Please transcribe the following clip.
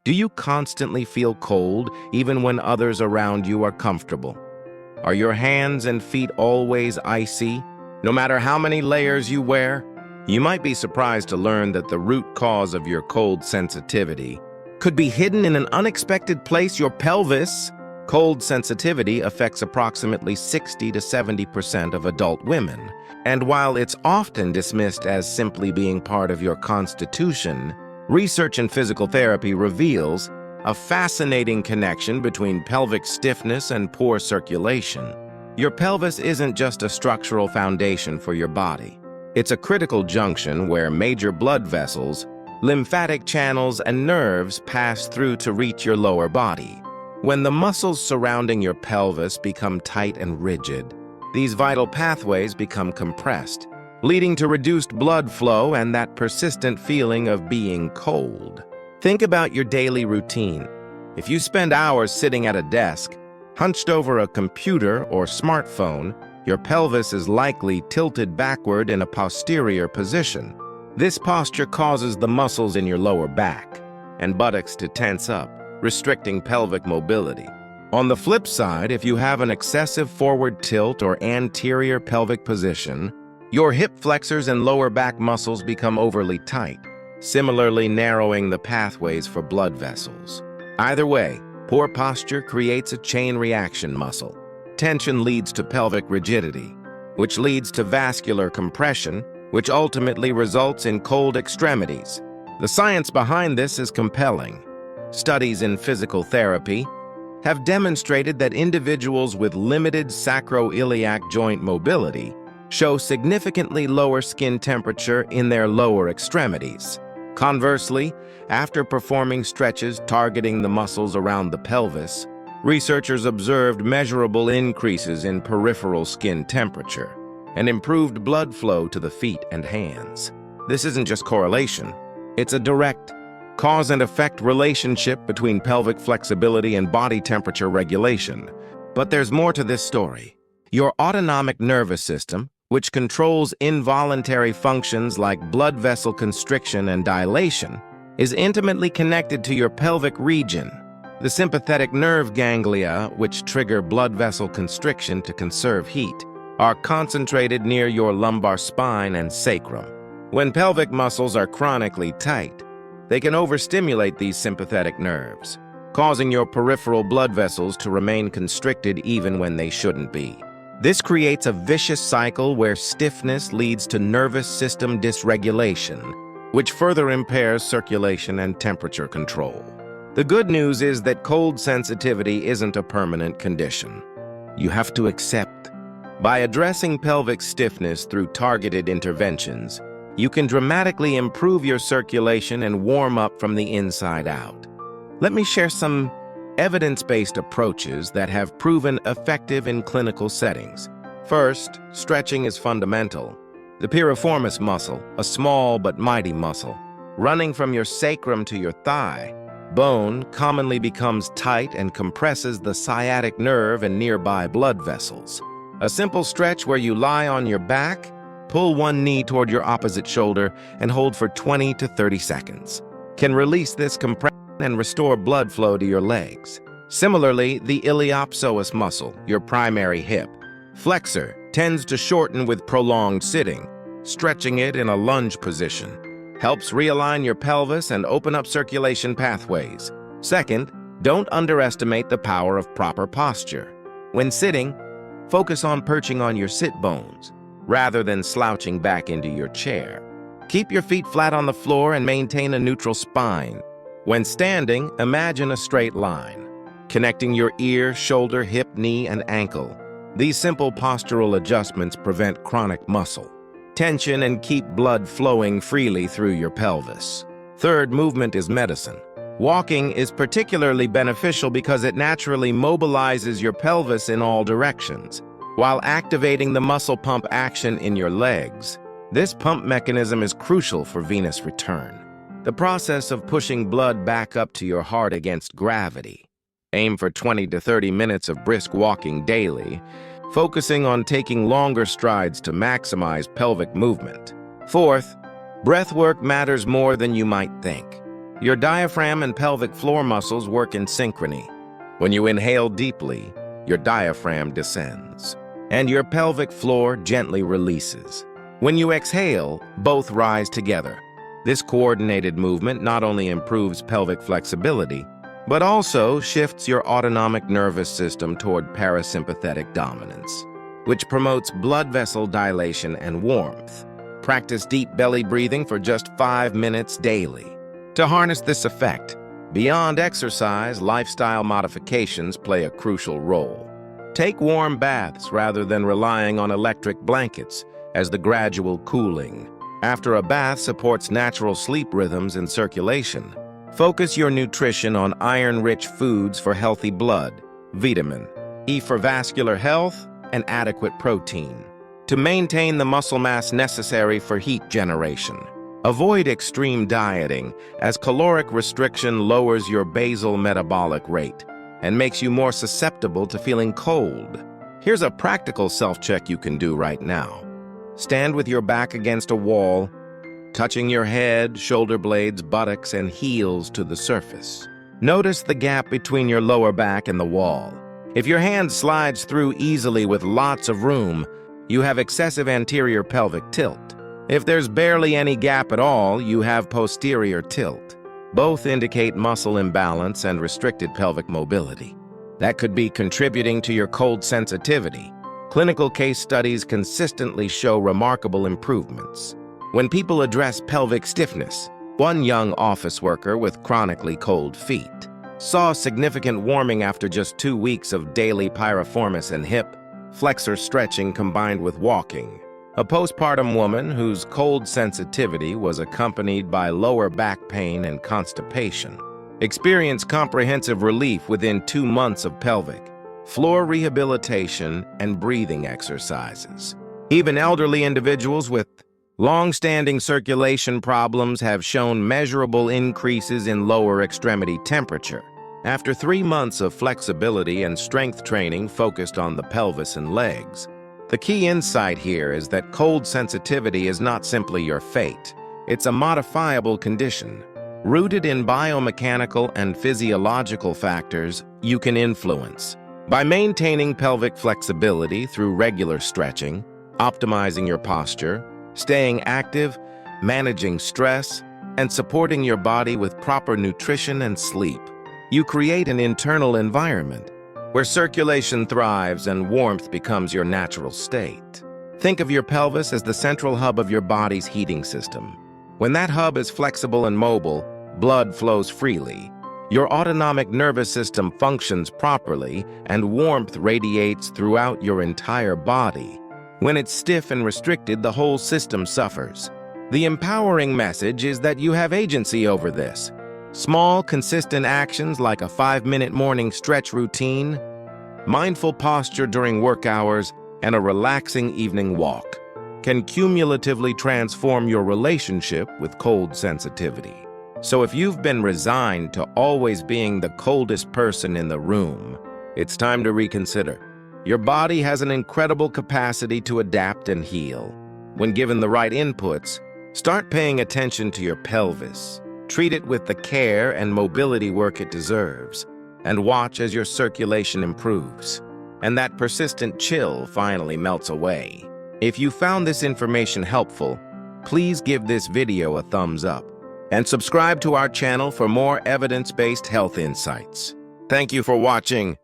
Do you constantly feel cold even when others around you are comfortable? Are your hands and feet always icy, no matter how many layers you wear? You might be surprised to learn that the root cause of your cold sensitivity could be hidden in an unexpected place: your pelvis. Cold sensitivity affects approximately 60 to 70% of adult women, and while it's often dismissed as simply being part of your constitution, research in physical therapy reveals a fascinating connection between pelvic stiffness and poor circulation. Your pelvis isn't just a structural foundation for your body. It's a critical junction where major blood vessels, lymphatic channels, and nerves pass through to reach your lower body. When the muscles surrounding your pelvis become tight and rigid, these vital pathways become compressed, leading to reduced blood flow and that persistent feeling of being cold. Think about your daily routine. If you spend hours sitting at a desk, hunched over a computer or smartphone, your pelvis is likely tilted backward in a posterior position. This posture causes the muscles in your lower back and buttocks to tense up, restricting pelvic mobility. On the flip side, if you have an excessive forward tilt or anterior pelvic position, your hip flexors and lower back muscles become overly tight, similarly narrowing the pathways for blood vessels. Either way, poor posture creates a chain reaction muscle. Tension leads to pelvic rigidity, which leads to vascular compression, which ultimately results in cold extremities. The science behind this is compelling. Studies in physical therapy have demonstrated that individuals with limited sacroiliac joint mobility show significantly lower skin temperature in their lower extremities. Conversely, after performing stretches targeting the muscles around the pelvis, researchers observed measurable increases in peripheral skin temperature and improved blood flow to the feet and hands. This isn't just correlation, it's a direct cause and effect relationship between pelvic flexibility and body temperature regulation. But there's more to this story. Your autonomic nervous system, which controls involuntary functions like blood vessel constriction and dilation, is intimately connected to your pelvic region. The sympathetic nerve ganglia, which trigger blood vessel constriction to conserve heat, are concentrated near your lumbar spine and sacrum. When pelvic muscles are chronically tight, they can overstimulate these sympathetic nerves, causing your peripheral blood vessels to remain constricted even when they shouldn't be. This creates a vicious cycle where stiffness leads to nervous system dysregulation, which further impairs circulation and temperature control. The good news is that cold sensitivity isn't a permanent condition. You have to accept. By addressing pelvic stiffness through targeted interventions, you can dramatically improve your circulation and warm up from the inside out. Let me share some evidence-based approaches that have proven effective in clinical settings. First, stretching is fundamental. The piriformis muscle, a small but mighty muscle, running from your sacrum to your thigh bone, commonly becomes tight and compresses the sciatic nerve and nearby blood vessels. A simple stretch where you lie on your back, pull one knee toward your opposite shoulder, and hold for 20 to 30 seconds can release this compression and restore blood flow to your legs. Similarly, the iliopsoas muscle, your primary hip flexor, tends to shorten with prolonged sitting. Stretching it in a lunge position helps realign your pelvis and open up circulation pathways. Second, don't underestimate the power of proper posture. When sitting, focus on perching on your sit bones rather than slouching back into your chair. Keep your feet flat on the floor and maintain a neutral spine. When standing, imagine a straight line, connecting your ear, shoulder, hip, knee, and ankle. These simple postural adjustments prevent chronic muscle tension and keep blood flowing freely through your pelvis. Third, movement is medicine. Walking is particularly beneficial because it naturally mobilizes your pelvis in all directions, while activating the muscle pump action in your legs. This pump mechanism is crucial for venous return, the process of pushing blood back up to your heart against gravity. Aim for 20 to 30 minutes of brisk walking daily, focusing on taking longer strides to maximize pelvic movement. Fourth, breath work matters more than you might think. Your diaphragm and pelvic floor muscles work in synchrony. When you inhale deeply, your diaphragm descends, and your pelvic floor gently releases. When you exhale, both rise together. This coordinated movement not only improves pelvic flexibility, but also shifts your autonomic nervous system toward parasympathetic dominance, which promotes blood vessel dilation and warmth. Practice deep belly breathing for just 5 minutes daily. To harness this effect, beyond exercise, lifestyle modifications play a crucial role. Take warm baths rather than relying on electric blankets, as the gradual cooling after a bath supports natural sleep rhythms and circulation. Focus your nutrition on iron-rich foods for healthy blood, vitamin E for vascular health, and adequate protein to maintain the muscle mass necessary for heat generation. Avoid extreme dieting, as caloric restriction lowers your basal metabolic rate and makes you more susceptible to feeling cold. Here's a practical self-check you can do right now. Stand with your back against a wall, touching your head, shoulder blades, buttocks, and heels to the surface. Notice the gap between your lower back and the wall. If your hand slides through easily with lots of room, you have excessive anterior pelvic tilt. If there's barely any gap at all, you have posterior tilt. Both indicate muscle imbalance and restricted pelvic mobility. That could be contributing to your cold sensitivity. Clinical case studies consistently show remarkable improvements. When people address pelvic stiffness, one young office worker with chronically cold feet saw significant warming after just 2 weeks of daily piriformis and hip flexor stretching combined with walking. A postpartum woman whose cold sensitivity was accompanied by lower back pain and constipation experienced comprehensive relief within 2 months of pelvic floor rehabilitation and breathing exercises. Even elderly individuals with long-standing circulation problems have shown measurable increases in lower extremity temperature after 3 months of flexibility and strength training focused on the pelvis and legs. The key insight here is that cold sensitivity is not simply your fate. It's a modifiable condition. Rooted in biomechanical and physiological factors you can influence. By maintaining pelvic flexibility through regular stretching, optimizing your posture, staying active, managing stress, and supporting your body with proper nutrition and sleep, you create an internal environment where circulation thrives and warmth becomes your natural state. Think of your pelvis as the central hub of your body's heating system. When that hub is flexible and mobile, blood flows freely. Your autonomic nervous system functions properly, and warmth radiates throughout your entire body. When it's stiff and restricted, the whole system suffers. The empowering message is that you have agency over this. Small, consistent actions like a 5-minute morning stretch routine, mindful posture during work hours, and a relaxing evening walk can cumulatively transform your relationship with cold sensitivity. So if you've been resigned to always being the coldest person in the room, it's time to reconsider. Your body has an incredible capacity to adapt and heal. When given the right inputs, start paying attention to your pelvis. Treat it with the care and mobility work it deserves, and watch as your circulation improves, and that persistent chill finally melts away. If you found this information helpful, please give this video a thumbs up and subscribe to our channel for more evidence-based health insights. Thank you for watching.